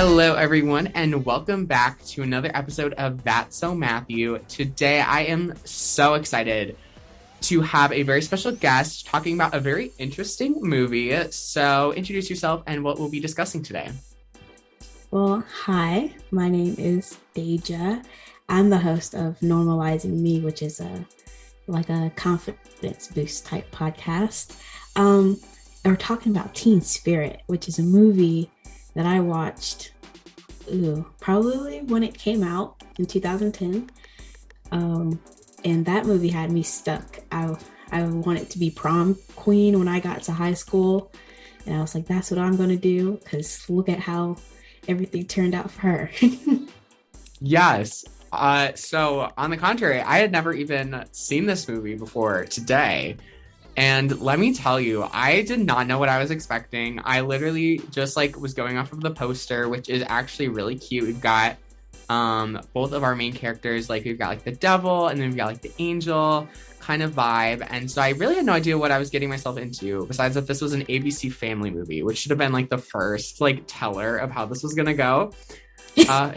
Hello, everyone, and welcome back to another episode of That's So Matthew. Today, I am so excited to have a very special guest talking about a very interesting movie. So, introduce yourself and what we'll be discussing today. Well, hi, my name is Daija. I'm the host of Normalizing Me, which is a confidence boost type podcast. And we're talking about Teen Spirit, which is a movie that I watched probably when it came out in 2010. And that movie had me stuck. I wanted to be prom queen when I got to high school. And I was like, that's what I'm going to do, because look at how everything turned out for her. Yes. So, on the contrary, I had never even seen this movie before today. And let me tell you, I did not know what I was expecting. I literally just was going off of the poster, which is actually really cute. We've got both of our main characters, we've got the devil and then we've got the angel kind of vibe. And so I really had no idea what I was getting myself into, besides that this was an ABC Family movie, which should have been the first teller of how this was gonna go. But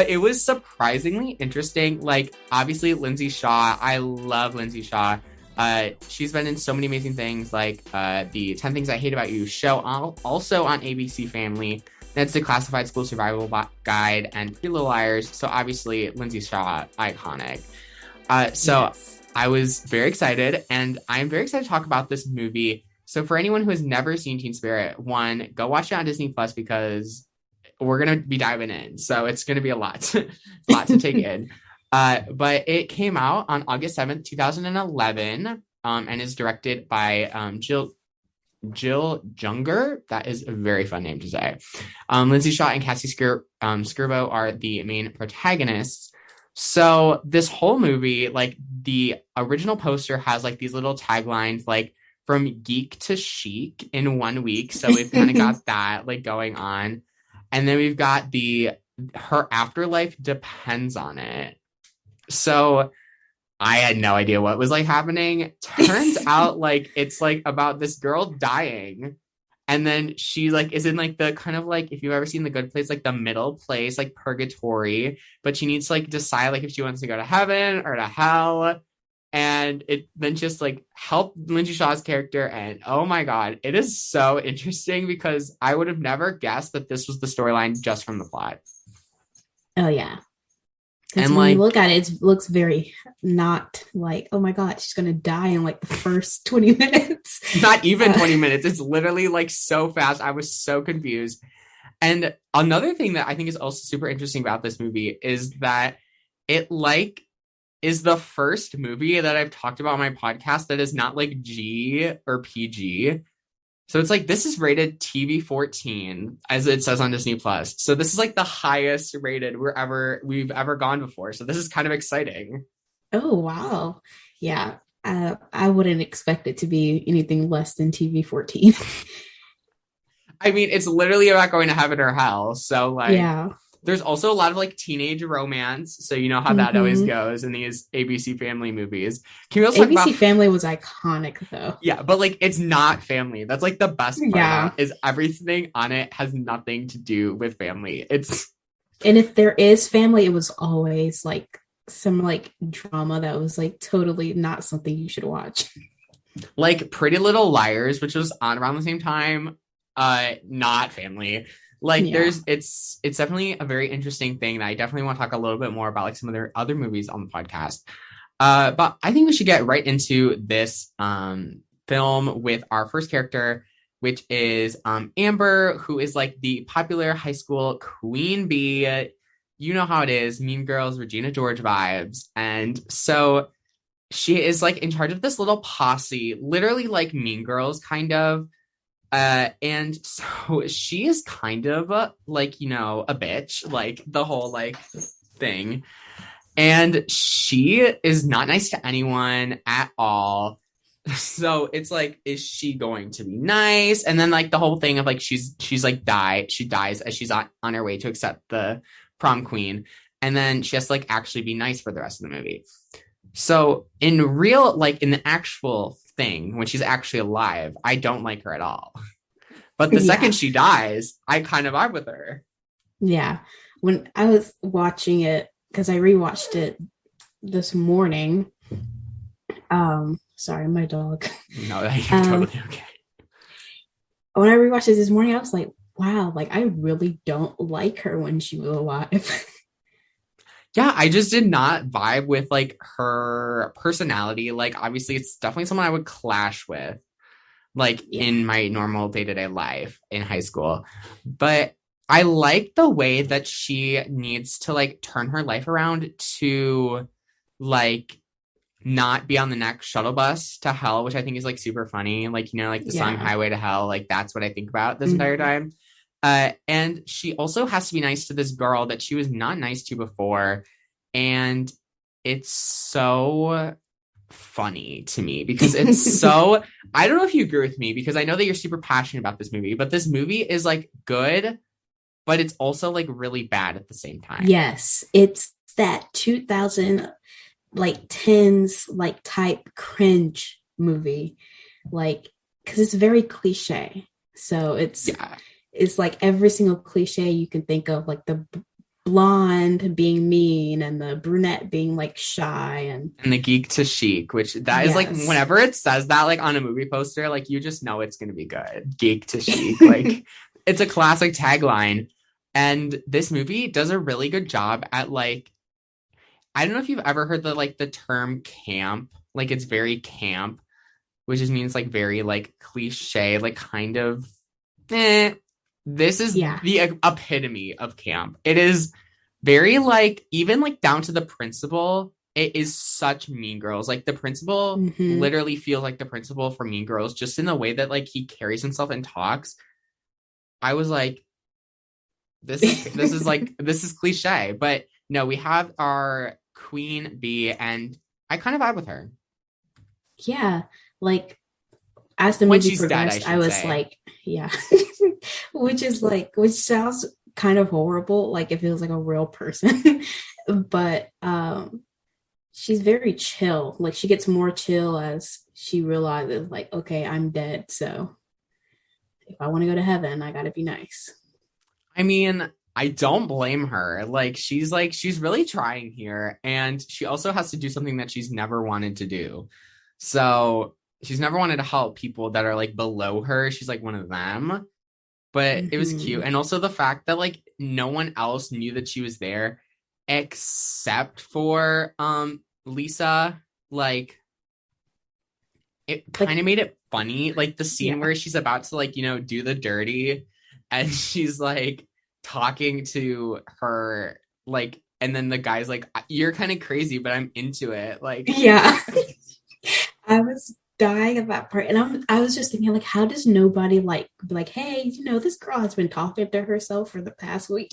it was surprisingly interesting. Obviously Lindsay Shaw, I love Lindsay Shaw. She's been in so many amazing things, the 10 Things I Hate About You show, also on ABC Family. That's the Classified School Survival Guide and Pretty Little Liars. So obviously Lindsay Shaw, iconic. Yes. I was very excited, and I'm very excited to talk about this movie. So for anyone who has never seen Teen Spirit, one, go watch it on Disney Plus, because we're going to be diving in. So it's going to be a lot to take in. But it came out on August 7th, 2011, and is directed by Jill Junger. That is a very fun name to say. Lindsay Shaw and Cassie Skirbo are the main protagonists. So this whole movie, the original poster has these little taglines, from geek to chic in 1 week. So we've kind of got that going on. And then we've got her afterlife depends on it. So I had no idea what was happening. Turns out it's about this girl dying, and then she is in the kind of if you've ever seen The Good Place, the middle place, purgatory, but she needs to decide if she wants to go to heaven or to hell. And it then just helped Lindsay Shaw's character, and oh my god, it is so interesting, because I would have never guessed that this was the storyline just from the plot. Oh yeah. And when you look at it, it looks very not oh my god, she's gonna die in the first 20 minutes. Not even 20 minutes. It's literally so fast. I was so confused. And another thing that I think is also super interesting about this movie is that it is the first movie that I've talked about on my podcast that is not G or PG. So it's this is rated TV 14, as it says on Disney Plus. So this is the highest rated we've ever gone before. So this is kind of exciting. Oh wow. Yeah. I wouldn't expect it to be anything less than TV 14. I mean, it's literally about going to heaven or hell. So yeah. There's also a lot of teenage romance, so you know how that always goes in these ABC Family movies. Can we also ABC talk about Family was iconic though? Yeah, but it's not Family. That's the best part. Yeah, is everything on it has nothing to do with Family. And if there is Family, it was always some drama that was totally not something you should watch. Pretty Little Liars, which was on around the same time. Not Family. It's definitely a very interesting thing that I definitely want to talk a little bit more about, some of their other movies on the podcast. But I think we should get right into this film with our first character, which is Amber, who is the popular high school queen bee. You know how it is, Mean Girls, Regina George vibes. And so she is in charge of this little posse, literally Mean Girls kind of. And so she is kind of a bitch, the whole thing. And she is not nice to anyone at all. So it's is she going to be nice? And then the whole thing of she dies as she's on her way to accept the prom queen. And then she has to actually be nice for the rest of the movie. So in real, in the actual thing, when she's actually alive, I don't like her at all. But the second Yeah. she dies, I kind of vibe with her. Yeah. When I was watching it, because I rewatched it this morning. Sorry, my dog. No, you're Um, totally okay. when I rewatched it this morning, I was like, wow, like I really don't like her when she was alive. Yeah, I just did not vibe with like her personality. Like, obviously, it's definitely someone I would clash with, like Yeah. in my normal day-to-day life in high school. But I like the way that she needs to like turn her life around to like not be on the next shuttle bus to hell, which I think is like super funny. Like, like the song Yeah. Highway to Hell, like that's what I think about this entire Mhm. time. And she also has to be nice to this girl that she was not nice to before. And it's so funny to me because it's so, I don't know if you agree with me because I know that you're super passionate about this movie, but this movie is like good, but it's also like really bad at the same time. Yes, it's that 2000 like tens like type cringe movie, like because it's very cliche. So Yeah. it's like every single cliche you can think of, like the blonde being mean and the brunette being like shy and And the geek to chic, which that is like yes. whenever it says that like on a movie poster, like you just know it's gonna be good. Geek to chic. Like it's a classic tagline. And this movie does a really good job at like, I don't know if you've ever heard the term camp. Like it's very camp, which just means like very like cliche, like kind of eh. This is Yeah. the epitome of camp. It is very like even like down to the principal. It is such Mean Girls. Like the principal Mm-hmm. literally feels like the principal from Mean Girls, just in the way that like he carries himself and talks. I was like, this is cliche, but no, we have our queen bee, and I kind of vibe with her Yeah, like as the when movie she's dead, I progressed, I should was say. like, yeah, which sounds kind of horrible, like it feels like a real person, but she's very chill. Like she gets more chill as she realizes, like, okay, I'm dead, so if I want to go to heaven, I gotta be nice. I mean, I don't blame her. Like she's really trying here, and she also has to do something that she's never wanted to do. So she's never wanted to help people that are like below her. She's like one of them. But it was cute. Mm-hmm. And also the fact that like no one else knew that she was there except for Lisa. Like it kind Like, of made it funny. Like the scene yeah, where she's about to like, do the dirty and she's like talking to her, like, and then the guy's like, you're kind of crazy, but I'm into it. Like, yeah. I was dying at that part, and I was just thinking, like, how does nobody like be like, hey, this girl has been talking to herself for the past week,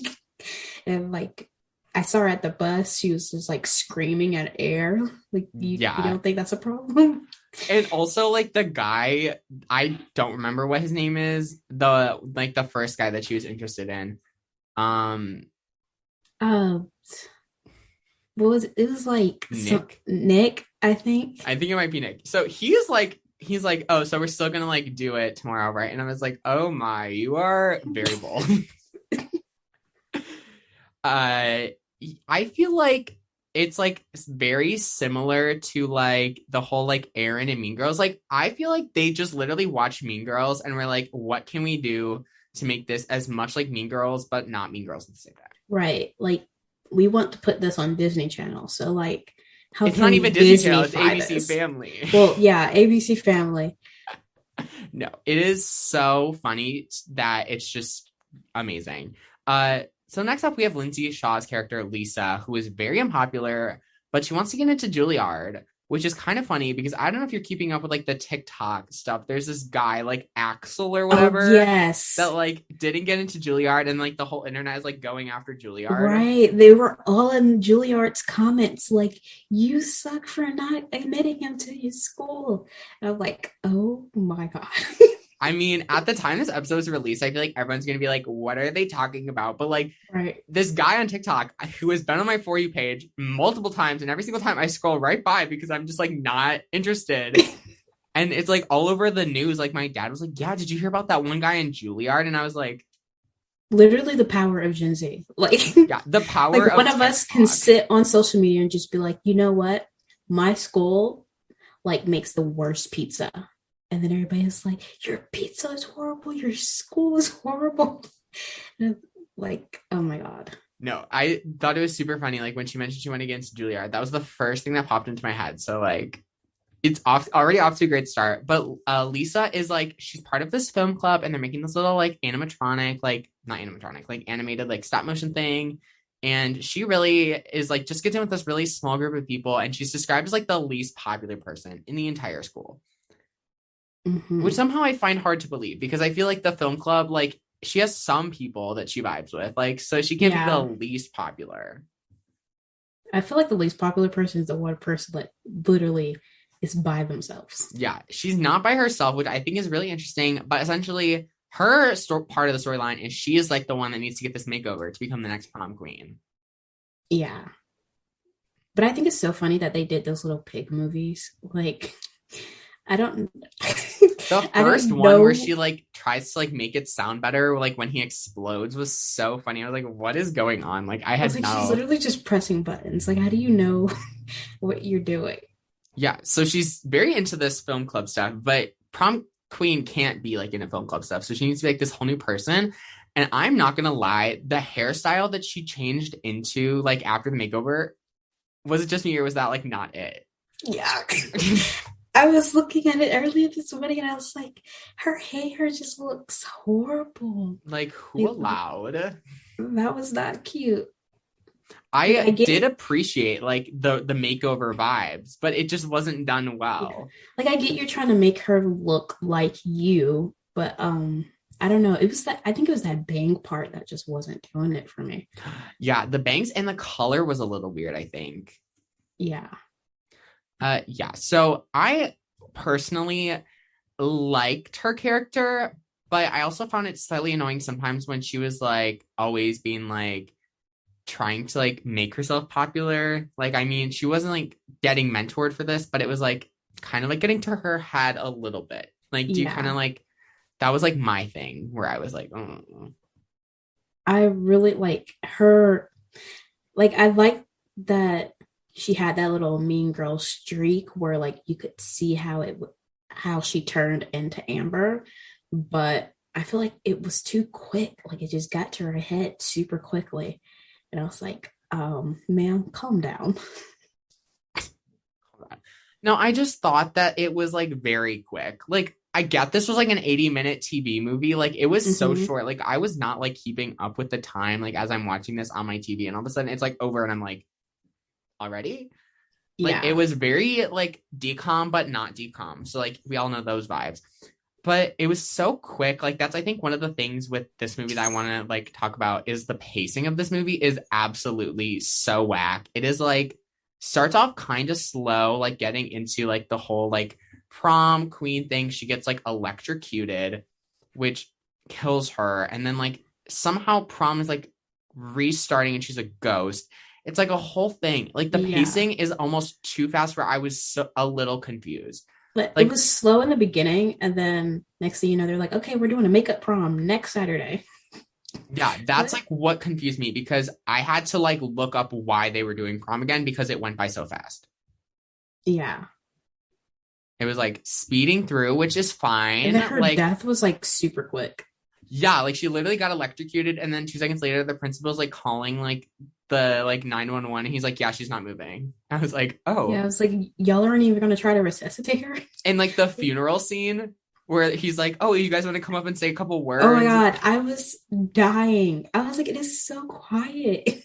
and like, I saw her at the bus. She was just like screaming at air. Like, you yeah. don't think that's a problem? And also like the guy, I don't remember what his name is, the first guy that she was interested in. Um, Um, what was it? It was like some Nick. Nick, I think. I think it might be Nick. So he's like, oh, so we're still gonna like do it tomorrow, right? And I was like, oh my, you are very bold. uh I feel like it's like very similar to like the whole like Aaron and Mean Girls. Like I feel like they just literally watched Mean Girls and were like, what can we do to make this as much like Mean Girls, but not Mean Girls at the same time? Right. Like, we want to put this on Disney Channel, so like, how It's not can we even Disney Channel, it's Disneyfy ABC this? Family. Well, yeah, ABC Family. No, it is so funny that it's just amazing. So next up we have Lindsay Shaw's character Lisa, who is very unpopular, but she wants to get into Juilliard, which is kind of funny because I don't know if you're keeping up with like the TikTok stuff. There's this guy like Axel or Oh, whatever that yes. like didn't get into Juilliard, and like the whole internet is like going after Juilliard. Right. They were all in Juilliard's comments, like, you suck for not admitting him to his school. And I'm like, oh my God. I mean, at the time this episode was released, I feel like everyone's gonna be like, what are they talking about? But like Right. this guy on TikTok who has been on my For You page multiple times, and every single time I scroll right by because I'm just like not interested. And it's like all over the news. Like my dad was like, yeah, did you hear about that one guy in Juilliard? And I was like, Literally the power of Gen Z. Like, yeah, the power like of one of us can TikTok. sit on social media and just be like, you know what? My school like makes the worst pizza. And then everybody's like, your pizza is horrible, your school is horrible. Like, oh my God. No, I thought it was super funny. Like when she mentioned she went against Juilliard, that was the first thing that popped into my head. So like it's already off to a great start. But Lisa is like, she's part of this film club and they're making this little like animatronic, like not animatronic, like animated, like stop motion thing. And she really is like, just gets in with this really small group of people. And she's described as like the least popular person in the entire school, which somehow I find hard to believe because I feel like the film club, like she has some people that she vibes with, like, so she can't be the least popular. I feel like the least popular person is the one person that literally is by themselves. Yeah, she's not by herself, which I think is really interesting. But essentially, her part of the storyline is she is like the one that needs to get this makeover to become the next prom queen. Yeah. But I think it's so funny that they did those little pig movies. Like, I don't. The first one where she like tries to like make it sound better, like when he explodes, was so funny. I was like, "What is going on?" Like, I had like, she's literally just pressing buttons. Like, how do you know what you're doing? Yeah, so she's very into this film club stuff, but prom queen can't be like in a film club stuff. So she needs to be like this whole new person. And I'm not gonna lie, the hairstyle that she changed into like after the makeover, was it just me or was that like not it? Yeah. I was looking at it earlier this morning and I was like, her hair just looks horrible. Like, who allowed? That was not cute. I did appreciate like the makeover vibes, but it just wasn't done well. Like, I get you're trying to make her look like you, but I don't know. It was that, I think it was that bang part that just wasn't doing it for me. Yeah, the bangs and the color was a little weird, I think. Yeah. Yeah. So I personally liked her character, but I also found it slightly annoying sometimes when she was like always being like trying to like make herself popular. Like, I mean, she wasn't like getting mentored for this, but it was like kind of like getting to her head a little bit. Like, do you kind of like, that was like my thing where I was like, oh. I really like her. Like, I like that she had that little mean girl streak where like you could see how she turned into Amber, but I feel like it was too quick. Like, it just got to her head super quickly. And I was like, ma'am, calm down. No, I just thought that it was like very quick. Like, I get this was like an 80-minute TV movie. Like, it was so short. Like, I was not like keeping up with the time, like as I'm watching this on my TV, and all of a sudden it's like over and I'm like, already? Like, it was very like decom, but not decom. So like we all know those vibes. But it was so quick. Like, that's I think one of the things with this movie that I want to like talk about is the pacing of this movie is absolutely so whack. It is like starts off kind of slow, like getting into like the whole like prom queen thing. She gets like electrocuted, which kills her. And then like somehow prom is like restarting and she's a ghost. It's like a whole thing. Like the pacing is almost too fast where I was a little confused. But like, it was slow in the beginning, and then next thing you know, they're like, okay, we're doing a makeup prom next Saturday. Yeah, that's like what confused me because I had to like look up why they were doing prom again because it went by so fast. Yeah. It was like speeding through, which is fine. And then her like, death was like super quick. Yeah, like she literally got electrocuted, and then 2 seconds later, the principal's like calling like the like 911, and he's like, "Yeah, she's not moving." I was like, "Oh." Yeah, I was like, "Y'all aren't even going to try to resuscitate her." And like the funeral scene where he's like, "Oh, you guys want to come up and say a couple words?" Oh my God, I was dying. I was like, "It is so quiet."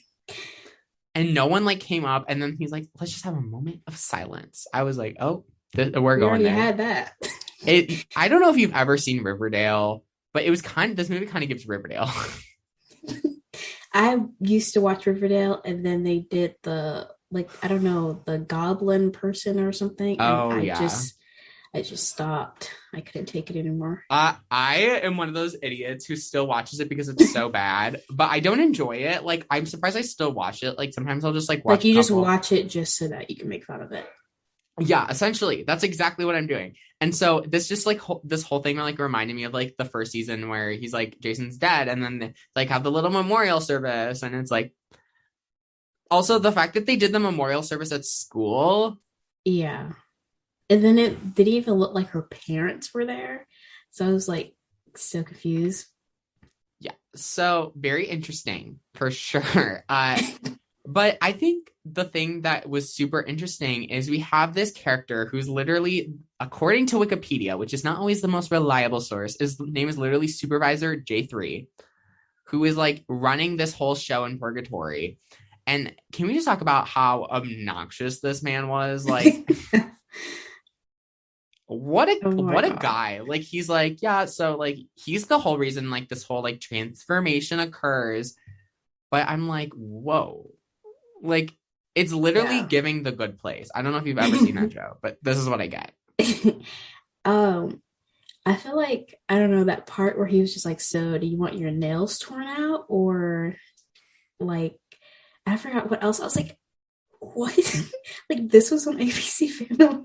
And no one like came up, and then he's like, "Let's just have a moment of silence." I was like, "Oh, we're going already there." Had that. I don't know if you've ever seen Riverdale. But it was this movie kind of gives Riverdale. I used to watch Riverdale, and then they did the, like, I don't know, the goblin person or something. And I just stopped. I couldn't take it anymore. I am one of those idiots who still watches it because it's so bad, but I don't enjoy it. Like, I'm surprised I still watch it. Like, sometimes I'll just like watch. Like, you just watch it just so that you can make fun of it. Yeah, essentially, that's exactly what I'm doing. And so this just like this whole thing like reminded me of like the first season where he's like Jason's dead, and then they, like have the little memorial service, and it's like also the fact that they did the memorial service at school. Yeah. And then it didn't even look like her parents were there. So I was like so confused. Yeah, so very interesting for sure. But I think the thing that was super interesting is we have this character who's literally, according to Wikipedia, which is not always the most reliable source, his name is literally Supervisor J3, who is like running this whole show in purgatory. And can we just talk about how obnoxious this man was? Like, Oh my what a god. guy. Like he's like, yeah, so like he's the whole reason like this whole like transformation occurs. But I'm like, whoa. Like it's literally Yeah. giving the Good Place. I don't know if you've ever seen that show, but this is what I get. um, I feel like I don't know that part where he was just like, "So, do you want your nails torn out?" Or like, I forgot what else. I was like, "What?" Like this was on ABC Family.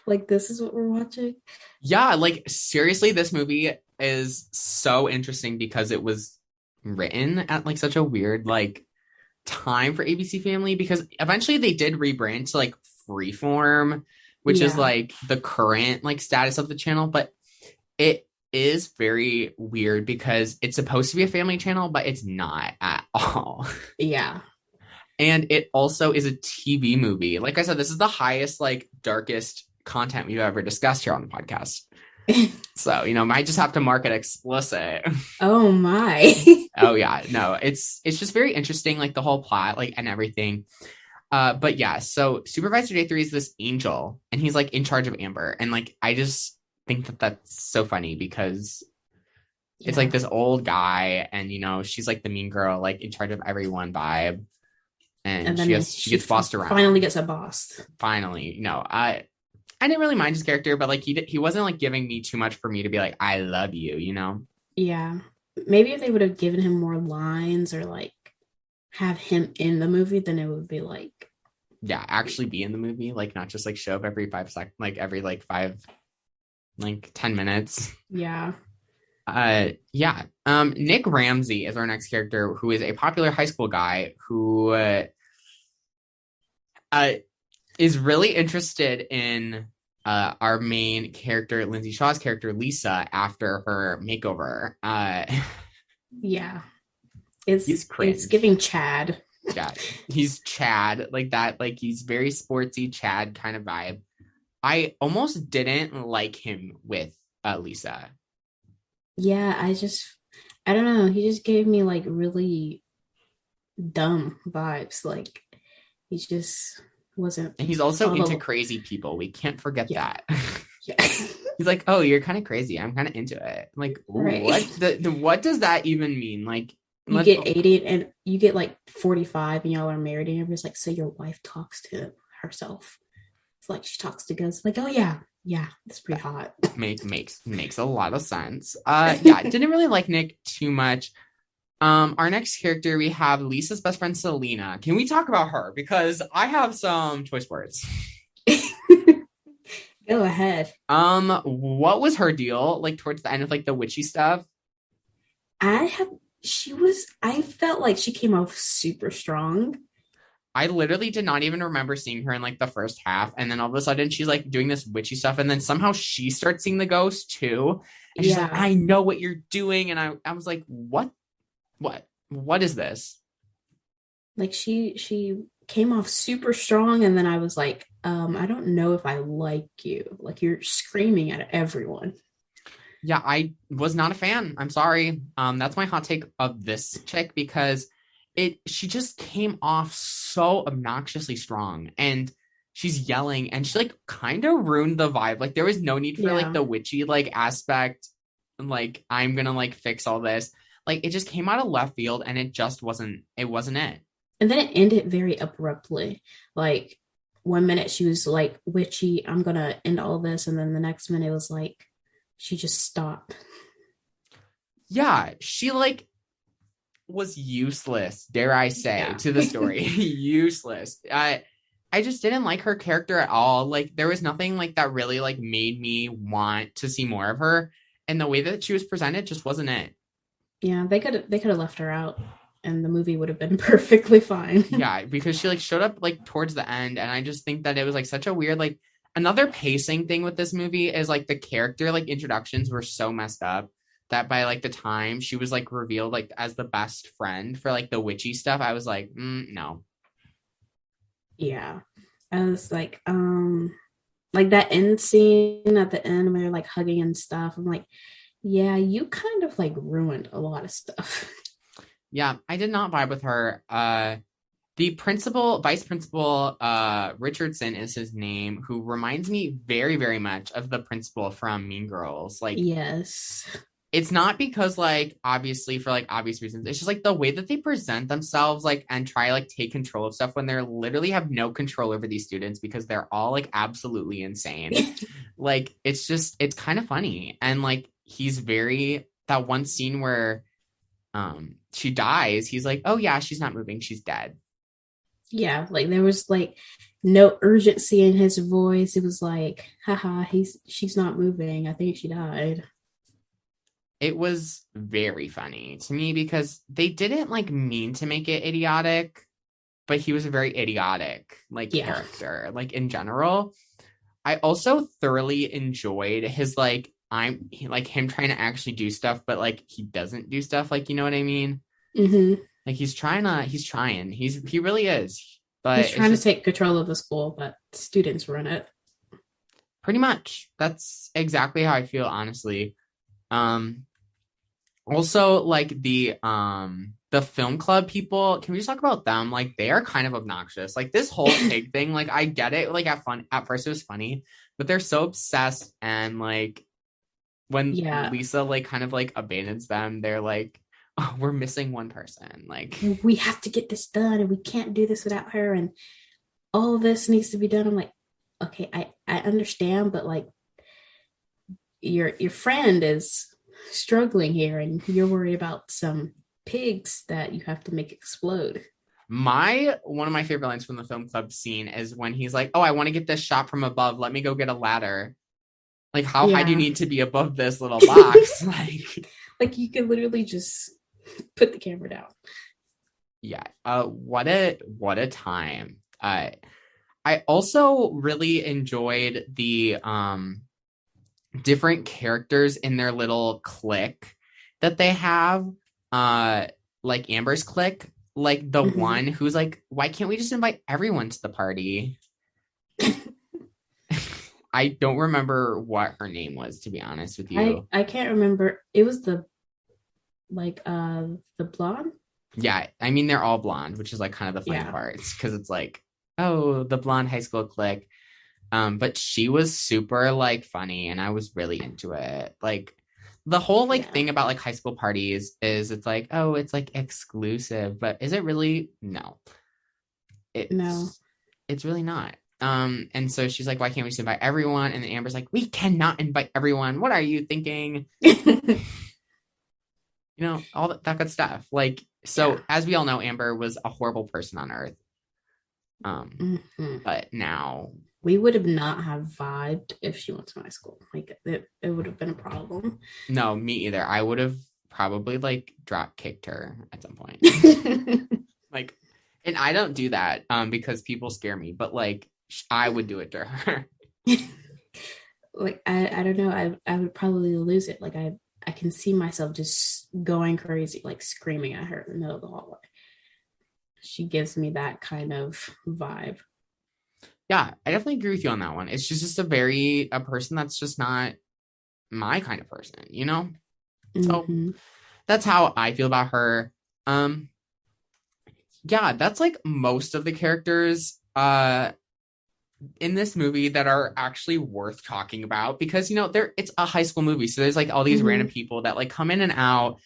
Like this is what we're watching. Yeah, like seriously, this movie is so interesting because it was written at like such a weird like time for ABC Family because eventually they did rebrand to like Freeform, which is Yeah. like the current like status of the channel, but it is very weird because it's supposed to be a family channel, but it's not at all. Yeah. And it also is a TV movie. Like I said, this is the highest, like, darkest content we've ever discussed here on the podcast. So, might just have to mark it explicit. Oh my. Oh yeah, no, it's just very interesting, like the whole plot, like and everything. But yeah, so Supervisor J3 is this angel, and he's like in charge of Amber, and like I just think that that's so funny because it's Yeah. like this old guy, and she's like the mean girl, like in charge of everyone vibe, And and then she she gets bossed finally around. gets a boss. Finally, I didn't really mind his character, but like he wasn't like giving me too much for me to be like I love you. Yeah. Maybe if they would have given him more lines or like have him in the movie, then it would be like, Yeah, actually be in the movie, like not just like show up every 5 seconds, like every like 10 minutes. yeah. Yeah. Nick Ramsey is our next character, who is a popular high school guy who uh is really interested in our main character, Lindsay Shaw's character, Lisa, after her makeover. Yeah. It's He's it's cringe. giving Chad. Yeah, he's Chad, like that, like he's very sportsy Chad kind of vibe. I almost didn't like him with Lisa. Yeah, I don't know. He just gave me like really dumb vibes. Like he just wasn't And he's also all into the crazy people. We can't forget yeah. that. Yeah. He's like, "Oh, you're kind of crazy. I'm kind of into it." I'm like, what? Right. What does that even mean? Like, You let get 80 and you get like 45 and y'all are married and everybody's like, so your wife talks to herself. It's like she talks to ghosts. Like, oh yeah, yeah, that's pretty that hot. makes a lot of sense. Yeah, didn't really like Nick too much. Our next character, we have Lisa's best friend Selena. Can we talk about her? Because I have some choice words. Go ahead. What was her deal like towards the end of like the witchy stuff? I have I felt like she came off super strong. I literally did not even remember seeing her in like the first half, and then all of a sudden she's like doing this witchy stuff, and then somehow she starts seeing the ghost too, and she's like, Yeah. "I know what you're doing," and I was like, what is this?" Like she came off super strong and then I was like, I don't know if I like you. Like you're screaming at everyone. Yeah, I was not a fan. I'm sorry. That's my hot take of this chick because she just came off so obnoxiously strong, and she's yelling, and she like kind of ruined the vibe. Like there was no need for like Yeah. the witchy like aspect, like I'm gonna like fix all this. Like it just came out of left field, and it wasn't it. And then it ended very abruptly. Like one minute she was like witchy, I'm gonna end all this, and then the next minute it was like she just stopped. Yeah, she like was useless, dare I say, Yeah. to the story. Useless. I just didn't like her character at all. Like there was nothing like that really like made me want to see more of her. And the way that she was presented just wasn't it. Yeah, they could have left her out and the movie would have been perfectly fine. Yeah, because she like showed up like towards the end, and I just think that it was like such a weird like another pacing thing with this movie is like the character like introductions were so messed up that by like the time she was like revealed like as the best friend for like the witchy stuff, I was like, no. Yeah. I was like that end scene at the end where they're like hugging and stuff. I'm like, yeah, you kind of like ruined a lot of stuff. Yeah, I did not vibe with her. The principal, vice principal, Richardson is his name, who reminds me very, very much of the principal from Mean Girls. Like, Yes. it's not because, like, obviously for like obvious reasons. It's just like the way that they present themselves, like, and try like take control of stuff when they're literally have no control over these students because they're all like absolutely insane. Like, it's just it's kind of funny, and like he's very that one scene where she dies. He's like, oh yeah, she's not moving, she's dead. Yeah, like there was like no urgency in his voice. It was like, haha, she's not moving. I think she died. It was very funny to me because they didn't like mean to make it idiotic, but he was a very idiotic like Yeah. character, like in general. I also thoroughly enjoyed his like like him trying to actually do stuff, but like he doesn't do stuff. Like you know what I mean? Mm-hmm. Like he really is, but He's it's trying to just take control of the school, but students run it. pretty much that's exactly how I feel, honestly. Um, Also, like the film club people, can we just talk about them? Like they are kind of obnoxious. Like this whole pig thing, like I get it. Like at first it was funny, but they're so obsessed and like when Yeah, Lisa like kind of like abandons them, they're like, oh, we're missing one person. Like we have to get this done, and we can't do this without her, and all of this needs to be done. I'm like, okay, I understand, but like your friend is struggling here, and you're worried about some pigs that you have to make explode. my one of my favorite lines from the film club scene is when he's like, oh, I want to get this shot from above. Let me go get a ladder. Like, how high do you Yeah, need to be above this little box? Like, like you could literally just put the camera down. yeah. What a time. I also really enjoyed the different characters in their little clique that they have. Uh like Amber's clique, like the Mm-hmm. one who's like, why can't we just invite everyone to the party? I don't remember what her name was, to be honest with I you. I can't remember. It was the like the blonde. Yeah, I mean they're all blonde, which is like kind of the funny Yeah, parts because it's like, oh, the blonde high school clique. But she was super like funny and I was really into it. Like the whole like yeah. thing about like high school parties is it's like, oh, it's like exclusive, but is it really? No. No. It's really not. And so she's like, why can't we just invite everyone? And then Amber's like, we cannot invite everyone. What are you thinking? You know, all that good stuff. Like, Yeah. so as we all know, Amber was a horrible person on Earth. Hmm. But now, We would have not have vibed if she went to my school. Like it would have been a problem. no, me either. I would have probably like drop kicked her at some point. Like, and I don't do that because people scare me, but like I would do it to her. Like I don't know. I would probably lose it. Like I can see myself just going crazy, like screaming at her in the middle of the hallway. She gives me that kind of vibe. Yeah, I definitely agree with you on that one. It's just a person that's just not my kind of person, you know? So Mm-hmm. that's how I feel about her. Um, yeah, that's like most of the characters in this movie that are actually worth talking about because you know it's a high school movie. So there's like all these random Mm-hmm. people that like come in and out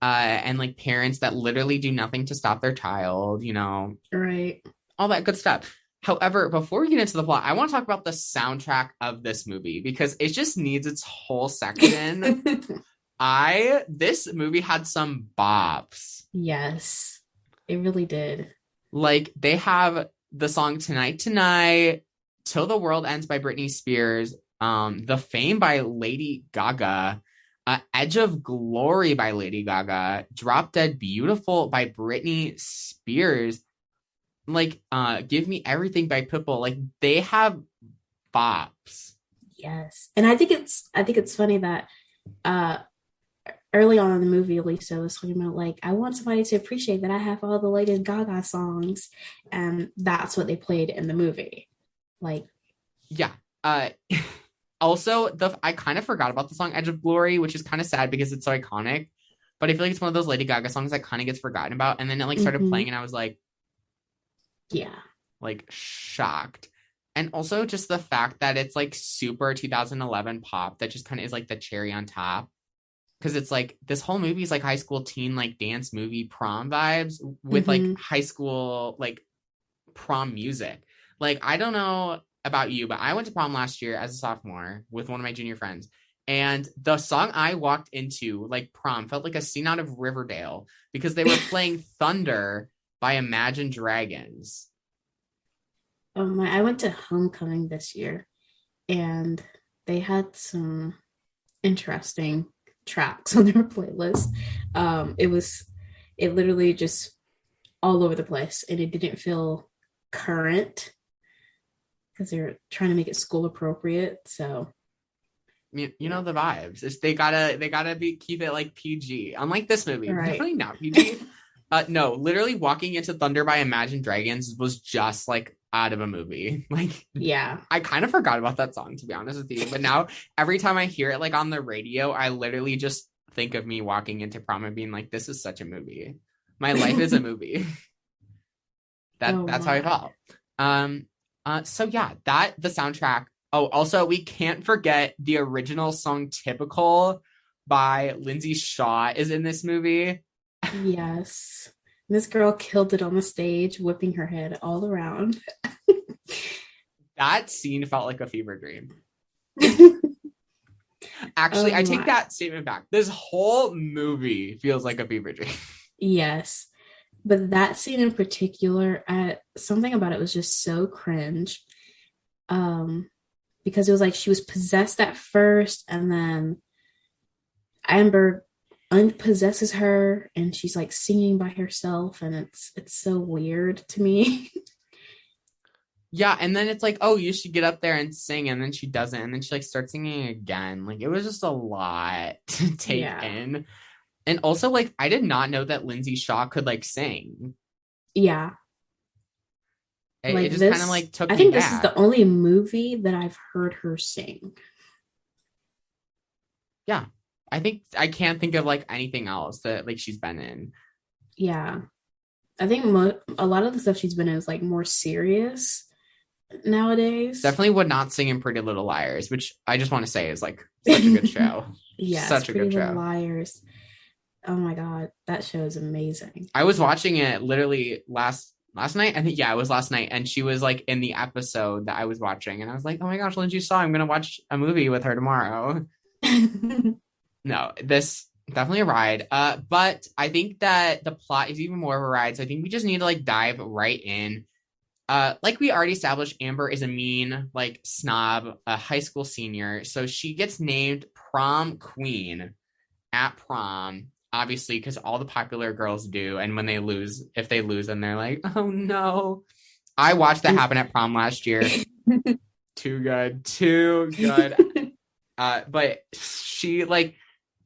and like parents that literally do nothing to stop their child, you know, Right. all that good stuff. However, before we get into the plot, I want to talk about the soundtrack of this movie because it just needs its whole section. This movie had some bops. Yes, it really did. Like they have the song Tonight Tonight, Till the World Ends by Britney Spears, The Fame by Lady Gaga, Edge of Glory by Lady Gaga, Drop Dead Beautiful by Britney Spears, like Give Me Everything by Pitbull. Like they have bops. Yes. And I think it's funny that uh early on in the movie, Lisa was talking about like, I want somebody to appreciate that I have all the latest Gaga songs, and that's what they played in the movie. Like, Yeah. Uh Also, the I kind of forgot about the song Edge of Glory, which is kind of sad because it's so iconic. But I feel like it's one of those Lady Gaga songs that kind of gets forgotten about. And then it like started mm-hmm. playing and I was Yeah. like shocked. And also just the fact that it's like super 2011 pop that just kind of is like the cherry on top. Because it's like this whole movie is like high school teen like dance movie prom vibes with like Mm-hmm. high school like prom music. Like I don't know about you, but I went to prom last year as a sophomore with one of my junior friends. And the song I walked into, like prom, felt like a scene out of Riverdale because they were playing Thunder by Imagine Dragons. I went to homecoming this year, and they had some interesting tracks on their playlist. It literally just all over the place, and it didn't feel current because they're trying to make it school appropriate. So You yeah, know the vibes. They gotta be keep it like PG. Unlike this movie, right. definitely not PG. No, literally walking into Thunder by Imagine Dragons was just like out of a movie. Like Yeah. I kind of forgot about that song to be honest with you, but now every time I hear it like on the radio, I literally just think of me walking into prom and being like, "This is such a movie. My life is a movie." Oh That's how I my. felt. So yeah, that the soundtrack. Oh, also we can't forget the original song "Typical" by Lindsay Shaw is in this movie. Yes. This girl killed it on the stage, whipping her head all around. That scene felt like a fever dream. Oh Actually, I take my. that statement back. This whole movie feels like a fever dream. Yes. But that scene in particular, something about it was just so cringe. Um, because it was like she was possessed at first, and then Amber unpossesses her, and she's like singing by herself, and it's so weird to me. Yeah, and then it's like, oh, you should get up there and sing, and then she doesn't, and then she like starts singing again. Like it was just a lot to take Yeah. in. And also, like, I did not know that Lindsay Shaw could like sing. Yeah. It Like just kind of this, like took I me think this is the back. only movie that I've heard her sing. Yeah, I think I can't think of like anything else that like she's been in. Yeah. I think a lot of the stuff she's been in is like more serious nowadays. Definitely would not sing in Pretty Little Liars, which I just want to say is like such a good show. Yes, Such a Pretty good Little show. Liars. Oh my God, that show is amazing. I was watching it literally last night. I think yeah, it was last night, and she was like in the episode that I was watching, and I was like, oh my gosh, Lindsay Shaw, I'm gonna watch a movie with her tomorrow. No, this definitely a ride. But I think that the plot is even more of a ride. So I think we just need to like dive right in. Like we already established, Amber is a mean, like snob, a high school senior. So she gets named prom queen at prom, obviously, because all the popular girls do. And when they lose, if they lose, then they're like, oh no. I watched that happen at prom last year. Too good, too good. But she like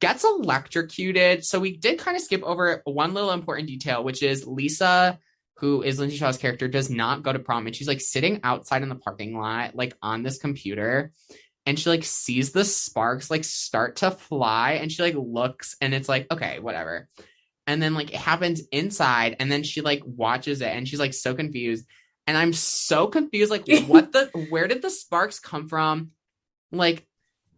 gets electrocuted. So we did kind of skip over one little important detail, which is Lisa, who is Lindsay Shaw's character, does not go to prom, and she's like sitting outside in the parking lot, like on this computer, and she like sees the sparks like start to fly, and she like looks, and it's like, okay, whatever. And then like it happens inside, and then she like watches it, and she's like so confused. And I'm so confused, like where did the sparks come from? Like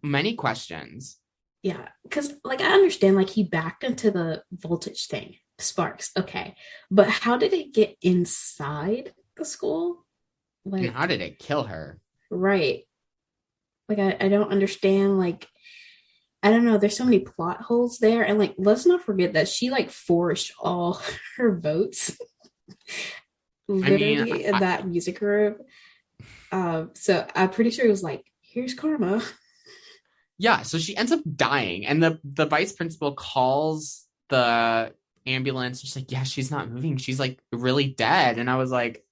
many questions. Yeah, because like I understand, like he backed into the voltage thing, sparks, okay, but how did it get inside the school? And how Like, did it kill her? right? Like I don't understand. Like I don't know. There's so many plot holes there, and like let's not forget that she like forged all her votes. I mean, literally in that music room. So I'm pretty sure it was like, here's karma. yeah, so she ends up dying, and the vice principal calls the ambulance. She's like, yeah, she's not moving. She's like really dead. And I was like,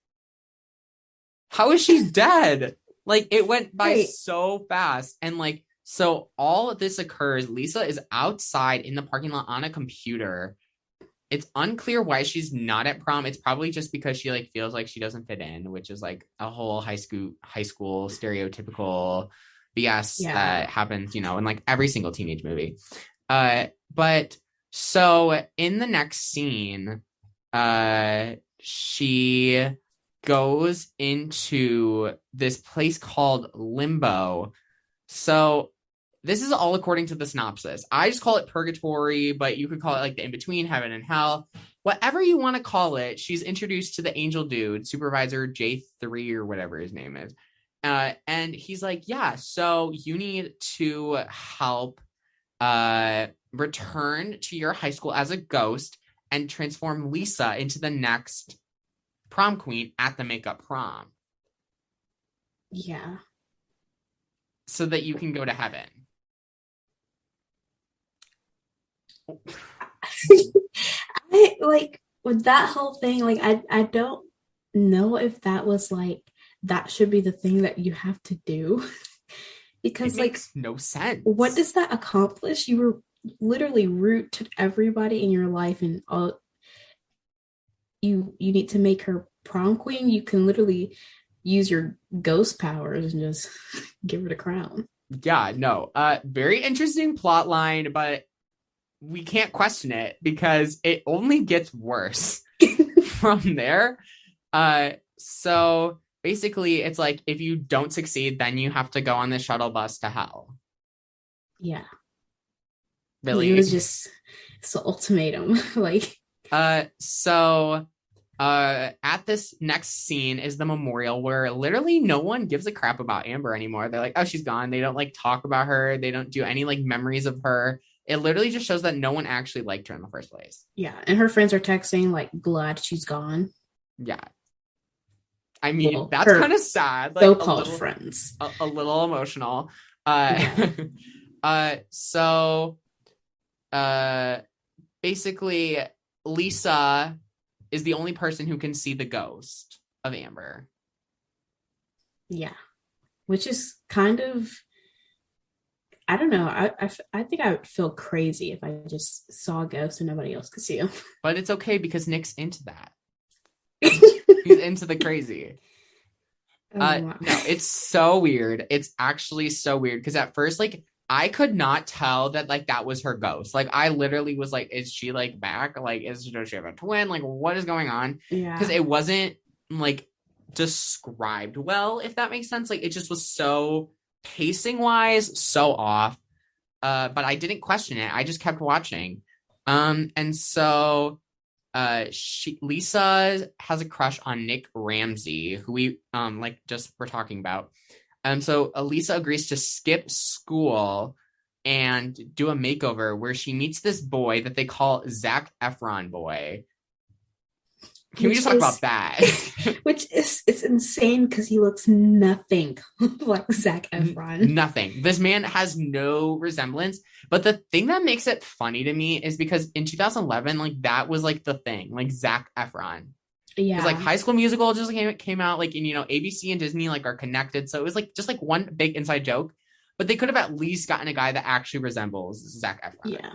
how is she dead? Like it went by Right. so fast. And like, so all of this occurs. Lisa is outside in the parking lot on a computer. It's unclear why she's not at prom. It's probably just because she like feels like she doesn't fit in, which is like a whole high school stereotypical BS Yeah. that happens, in like every single teenage movie. But so in the next scene, she goes into this place called Limbo. So this is all according to the synopsis. I just call it purgatory, but you could call it like the in between, heaven and hell. Whatever you want to call it, she's introduced to the angel dude, supervisor J3 or whatever his name is. And he's like, yeah, so you need to help return to your high school as a ghost and transform Lisa into the next prom queen at the makeup prom Yeah. so that you can go to heaven. I like with that whole thing, like I don't know if that was like that should be the thing that you have to do. It Because like makes no what sense. does that accomplish? You were literally root to everybody in your life and all you need to make her prom queen. You can literally use your ghost powers and just give her the crown. Yeah, no. Very interesting plot line, but we can't question it because it only gets worse from there. So basically it's like if you don't succeed, then you have to go on the shuttle bus to hell. Yeah. It Really. was just it's the ultimatum. Like So at this next scene is the memorial where literally no one gives a crap about Amber anymore. They're like, oh, she's gone. They don't like talk about her. They don't do any like memories of her. It literally just shows that no one actually liked her in the first place. yeah, and her friends are texting like glad she's gone. Yeah. I mean, Well, that's kind her of sad, like so-called friends. a little emotional. Uh Yeah. so uh basically Lisa is the only person who can see the ghost of Amber. Yeah. Which is kind of I don't know. I think I would feel crazy if I just saw a ghost and nobody else could see him. But it's okay because Nick's into that. He's into the crazy. Oh my. No, it's so weird. It's actually so weird because at first, like, I could not tell that like that was her ghost. Like, I literally was like, "Is she like back? Like, does she have a twin? Like, what is going on?" Because Yeah. it wasn't like described well, if that makes sense. Like, it just was so pacing wise so off. But I didn't question it. I just kept watching. And so Lisa has a crush on Nick Ramsey, who we like just were talking about. So Lisa agrees to skip school and do a makeover where she meets this boy that they call Zac Efron boy. Can we Which just talk is about that? which is it's insane because he looks nothing like Zac Efron. Nothing. This man has no resemblance. But the thing that makes it funny to me is because in 2011, like that was like the thing, like Zac Efron. Because like Yeah. High School Musical just came out, like, and ABC and Disney like are connected, so it was like just like one big inside joke. But they could have at least gotten a guy that actually resembles Zac Efron. Yeah.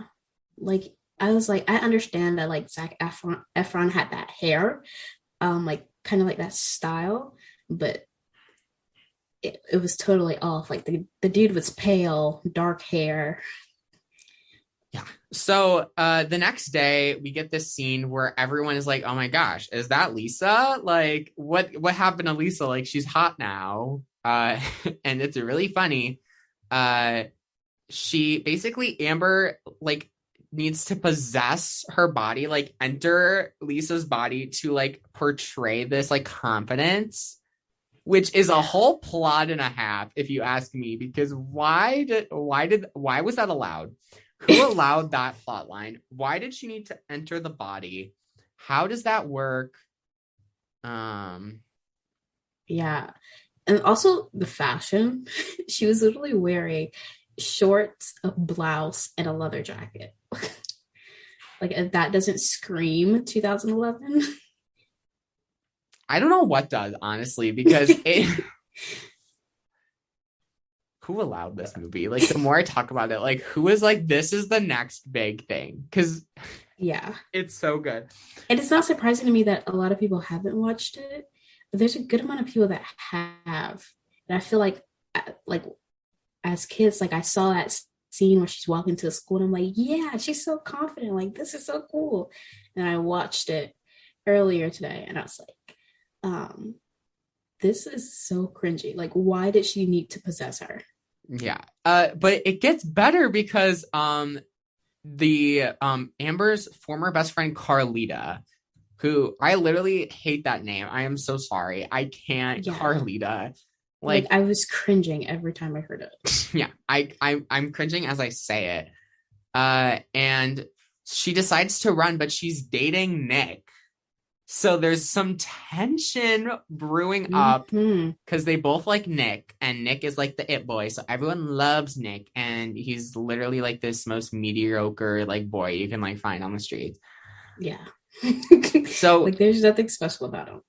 Like I was like, I understand that like Efron had that hair, like kind of like that style, but it was totally off. Like the dude was pale, dark hair. Yeah. So the next day we get this scene where everyone is like, "Oh my gosh, is that Lisa? Like, what happened to Lisa? Like, she's hot now." And it's really funny. Uh, she basically Amber like needs to possess her body, like enter Lisa's body to like portray this like confidence, which is a Yeah. whole plot and a half, if you ask me, because why was that allowed? Who allowed that plot line? Why did she need to enter the body? How does that work? Um, Yeah. And also the fashion. She was literally wearing shorts, a blouse, and a leather jacket. Like if that doesn't scream 2011. I don't know what does, honestly, because it who allowed this movie? Like the more I talk about it, like who is like this is the next big thing? Because Yeah. it's so good. And it's not surprising to me that a lot of people haven't watched it, but there's a good amount of people that have. And I feel like as kids, like I saw that scene where she's walking to the school and I'm like, yeah, she's so confident. Like, this is so cool. And I watched it earlier today and I was like, this is so cringy. Like, why did she need to possess her? Yeah. But it gets better because the Amber's former best friend Carlita, who I literally hate that name. I am so sorry. I can't Yeah. Carlita. Like I was cringing every time I heard it. Yeah, I'm cringing as I say it. And she decides to run, but she's dating Nick. So there's some tension brewing up because they both like Nick, and Nick is like the it boy. So everyone loves Nick, and he's literally like this most mediocre like boy you can like find on the streets. Yeah. So like there's nothing special about him.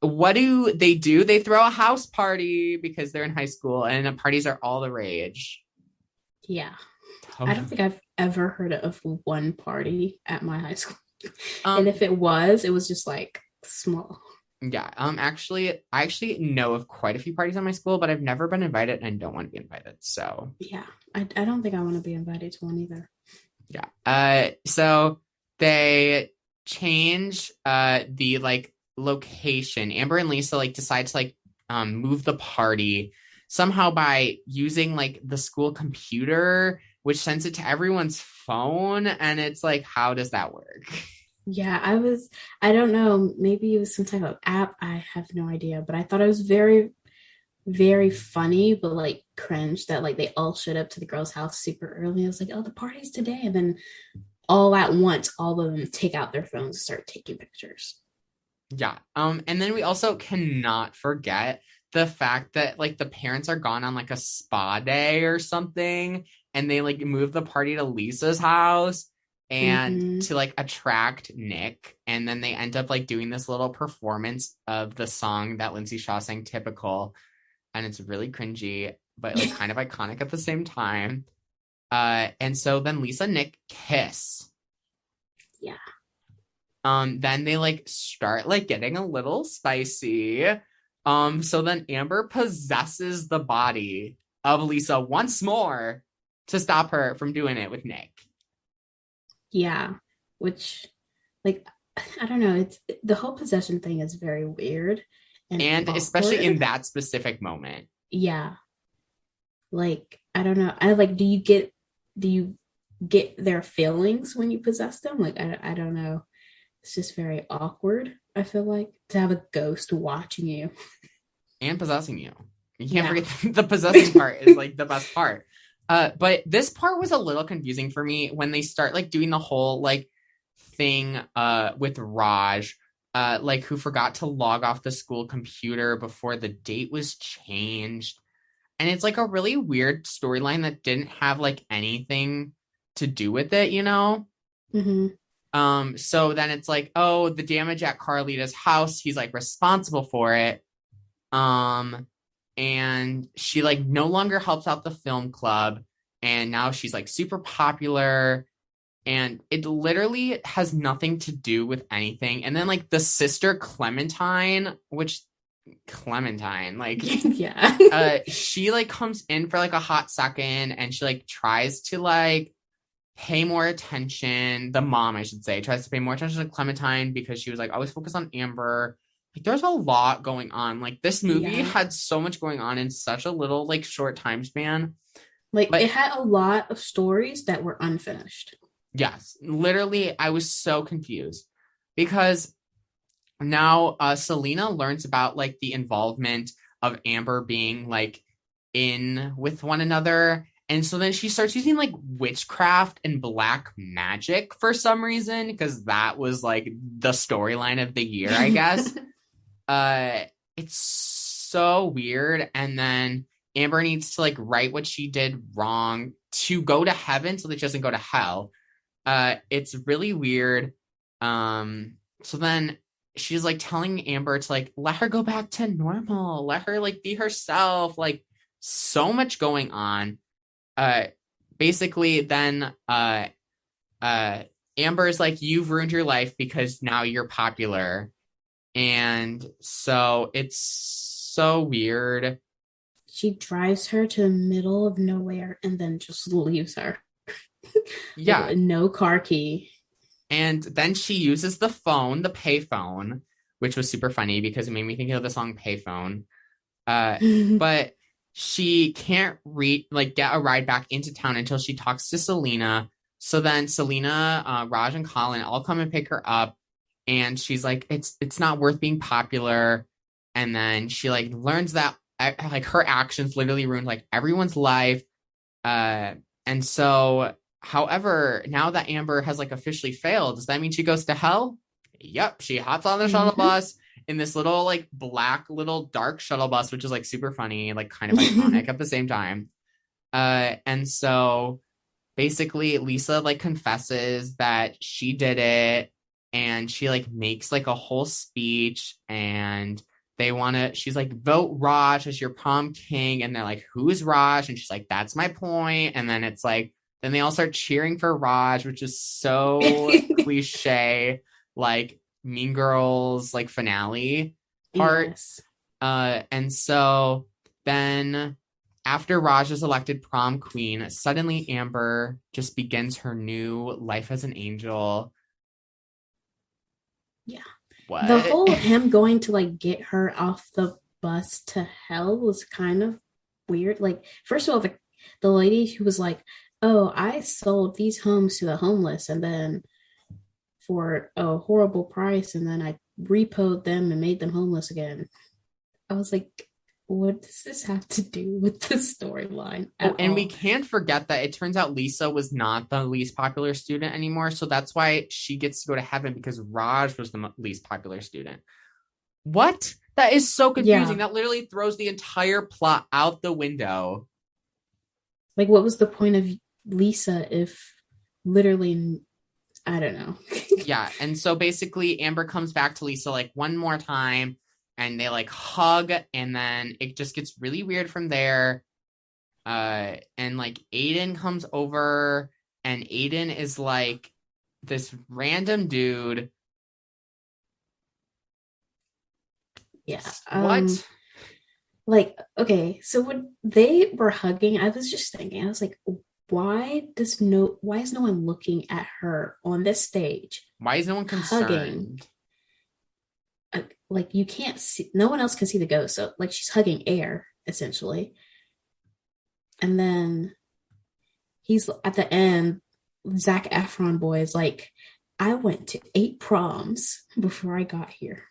What do? They throw a house party because they're in high school, and the parties are all the rage. Yeah. I don't think I've ever heard of one party at my high school. And if it was just like small. Yeah. I actually know of quite a few parties at my school, but I've never been invited and don't want to be invited. So yeah, I don't think I want to be invited to one either. Yeah. So they change the like location. Amber and Lisa like decide to like move the party somehow by using like the school computer, which sends it to everyone's phone, and it's like, how does that work? Yeah, I don't know, maybe it was some type of app, I have no idea, but I thought it was very, very funny, but like cringe that like they all showed up to the girl's house super early. I was like, oh, the party's today, and then all at once, all of them take out their phones and start taking pictures. Yeah. And then we also cannot forget the fact that like the parents are gone on like a spa day or something, and they like move the party to Lisa's house and to like attract Nick, and then they end up like doing this little performance of the song that Lindsay Shaw sang, Typical, and it's really cringy but like kind of iconic at the same time. And so then Lisa and Nick kiss. Yeah. Then they like start like getting a little spicy. So then Amber possesses the body of Lisa once more to stop her from doing it with Nick. Yeah, which like I don't know, it's the whole possession thing is very weird and especially in that specific moment. Yeah. Like I don't know. I like do you get their feelings when you possess them? Like I don't know. It's just very awkward, I feel like, to have a ghost watching you. And possessing you. You can't forget the possessing part is like the best part. But this part was a little confusing for me when they start like doing the whole like thing with Raj, like who forgot to log off the school computer before the date was changed. And it's like a really weird storyline that didn't have like anything to do with it, you know? So then it's like, oh, the damage at Carlita's house, he's like responsible for it. And she like no longer helps out the film club, and now she's like super popular, and it literally has nothing to do with anything. And then like the sister Clementine, like yeah. She like comes in for like a hot second, and she like tries to like pay more attention. The mom, I should say, tries to pay more attention to Clementine because she was like always focused on Amber. Like there's a lot going on. Like this movie had so much going on in such a little like short time span. Like it had a lot of stories that were unfinished. Yes, literally I was so confused because now Selena learns about like the involvement of Amber being like in with one another. And so then she starts using like witchcraft and black magic for some reason, because that was like the storyline of the year, I guess. uh it's so weird. And then Amber needs to like right what she did wrong to go to heaven so that she doesn't go to hell. It's really weird. So then she's like telling Amber to like let her go back to normal, let her like be herself, like so much going on. Uh Basically then uh Amber's like, you've ruined your life because now you're popular. And so it's so weird. She drives her to the middle of nowhere and then just leaves her. Yeah. Like no car key. And then she uses the phone, the payphone, which was super funny because it made me think of the song Payphone. But she can't get a ride back into town until she talks to Selena. So then Selena, Raj, and Colin all come and pick her up, and she's like, "It's not worth being popular." And then she like learns that like her actions literally ruined like everyone's life. Uh, and so, however, now that Amber has like officially failed, does that mean she goes to hell? Yep, she hops on the shuttle Mhm. bus in this little like black little dark shuttle bus, which is like super funny, like kind of iconic at the same time. And so basically Lisa like confesses that she did it, and she like makes like a whole speech, and she's like, vote Raj as your prom king, and they're like, who's Raj? And she's like, that's my point. And then it's like, then they all start cheering for Raj, which is so cliche, like Mean Girls like finale part. Yes. And so then after Raj is elected prom queen, suddenly Amber just begins her new life as an angel. Yeah. The What? whole him going to like get her off the bus to hell was kind of weird. Like, first of all, the lady who was like, oh, I sold these homes to the homeless and then for a horrible price, and then I repoed them and made them homeless again. I was like, what does this have to do with the storyline Oh, at and we all? can't forget that it turns out Lisa was not the least popular student anymore. So that's why she gets to go to heaven, because Raj was the least popular student. What? That is so confusing. Yeah. That literally throws the entire plot out the window. Like, what was the point of Lisa if literally, I don't know. Yeah. And so basically, Amber comes back to Lisa like one more time, and they like hug, and then it just gets really weird from there. And like Aiden comes over, and Aiden is like this random dude. Yeah. What? Like, okay, so when they were hugging, I was just thinking, I was like, why is no one looking at her on this stage Why is no one hugging? concerned? Like you can't see, no one else can see the ghost. So like she's hugging air essentially. And then he's at the end, Zac Efron boy is like, I went to 8 proms before I got here.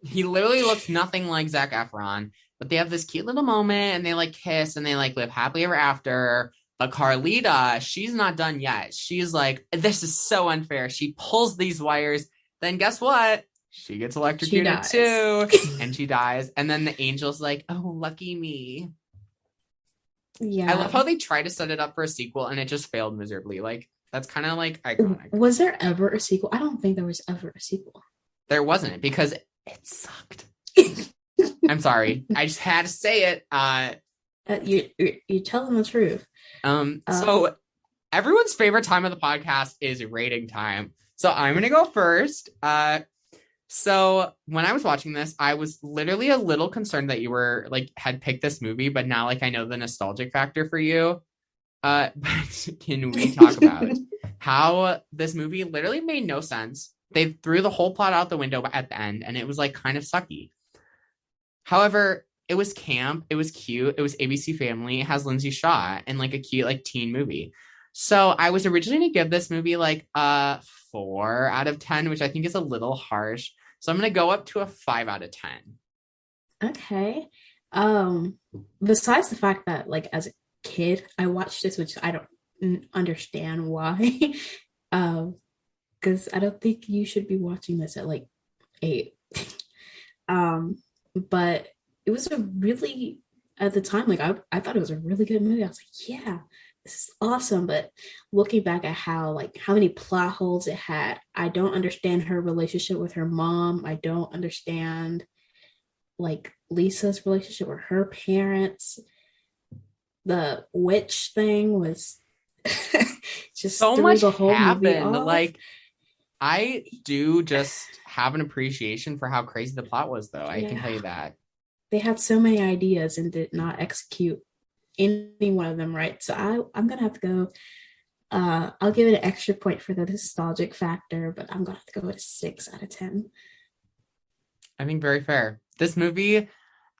He literally looks nothing like Zac Efron, but they have this cute little moment, and they like kiss, and they like live happily ever after. But Carlita, she's not done yet. She's like, this is so unfair. She pulls these wires. Then guess what? She gets She electrocuted dies. too, and she dies. And then the angel's like, oh, lucky me. I Yeah. love how they try to set it up for a sequel, and it just failed miserably. Like, that's kind of like iconic. Was there ever a sequel? I don't think there was ever a sequel. There wasn't, because it sucked. I'm sorry. I just had to say it. You're telling the truth. Uh, So everyone's favorite time of the podcast is rating time. So I'm gonna go first. So when I was watching this, I was literally a little concerned that you were like had picked this movie, but now like I know the nostalgic factor for you. But can we talk about how this movie literally made no sense? They threw the whole plot out the window at the end, and it was like kind of sucky. However, it was camp, it was cute, it was ABC Family, it has Lindsay Shaw, and like a cute like teen movie. So I was originally gonna give this movie like a 4 out of 10, which I think is a little harsh. So I'm gonna go up to a 5 out of 10. okay. Um, Besides the fact that like as a kid I watched this, which I don't understand why. um, because I don't think you should be watching this at like 8. But it was a really, at the time, like I thought it was a really good movie. I was like, yeah, this is awesome. But looking back at how many plot holes it had, I don't understand her relationship with her mom. I don't understand like Lisa's relationship with her parents. The witch thing was just So threw much the whole movie happened. off. Like, I do just have an appreciation for how crazy the plot was, though. I can tell Yeah, you that. they had so many ideas and did not execute any one of them right. So I'm gonna have to go. I'll give it an extra point for the nostalgic factor, but I'm gonna have to go with a 6 out of 10. I think very fair. This movie,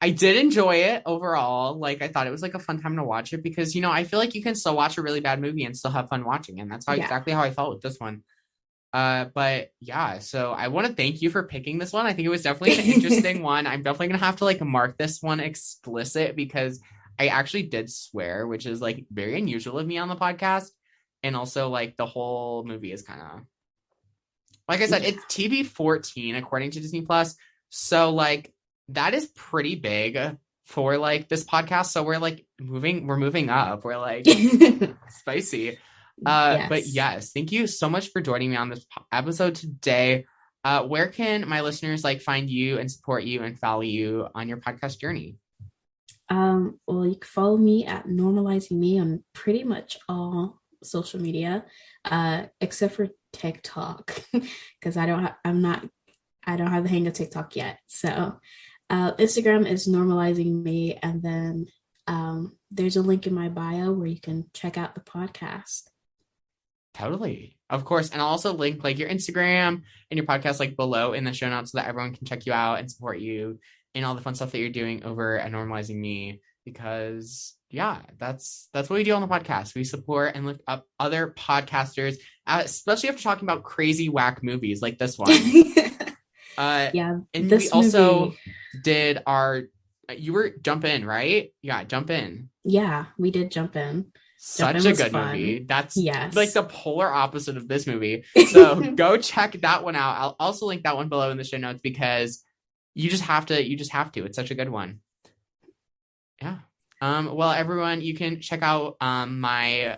I did enjoy it overall. Like, I thought it was like a fun time to watch it because, I feel like you can still watch a really bad movie and still have fun watching. And that's Yeah. exactly how I felt with this one. But yeah, so I want to thank you for picking this one. I think it was definitely an interesting one. I'm definitely gonna have to like mark this one explicit because I actually did swear, which is like very unusual of me on the podcast. And also like the whole movie is kind of, like I said, Yeah. it's TV-14 according to Disney Plus. So like that is pretty big for like this podcast. So we're moving up. We're like spicy. But Yes. yes, thank you so much for joining me on this episode today. Where can my listeners like find you and support you and follow you on your podcast journey? Well, you can follow me at Normalizing Me on pretty much all social media, except for TikTok, because I don't have the hang of TikTok yet. So, Instagram is Normalizing Me, and then there's a link in my bio where you can check out the podcast. Totally. Of course. And I'll also link like your Instagram and your podcast like below in the show notes so that everyone can check you out and support you and all the fun stuff that you're doing over at Normalizing Me. Because yeah, that's what we do on the podcast. We support and look up other podcasters, especially after talking about crazy whack movies like this one. Yeah, and this we also movie, did our you were Jump In, right? Yeah, Jump In. yeah, we did Jump In. Jump In Such a was good fun. movie. That's like Yes. the polar opposite of this movie. So go check that one out. I'll also link that one below in the show notes because you just have to. It's such a good one. Yeah. Well, everyone, you can check out my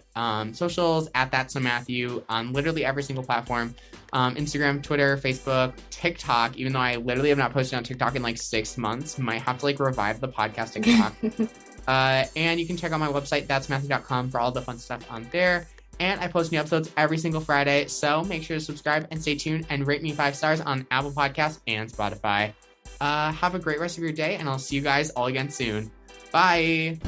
socials at That's So Matthew on literally every single platform. Instagram, Twitter, Facebook, TikTok, even though I literally have not posted on TikTok in like 6 months. Might have to like revive the podcast TikTok. And you can check out my website, that'smatthew.com, for all the fun stuff on there. And I post new episodes every single Friday, so make sure to subscribe and stay tuned and rate me 5 stars on Apple Podcasts and Spotify. Have a great rest of your day, and I'll see you guys all again soon. Bye!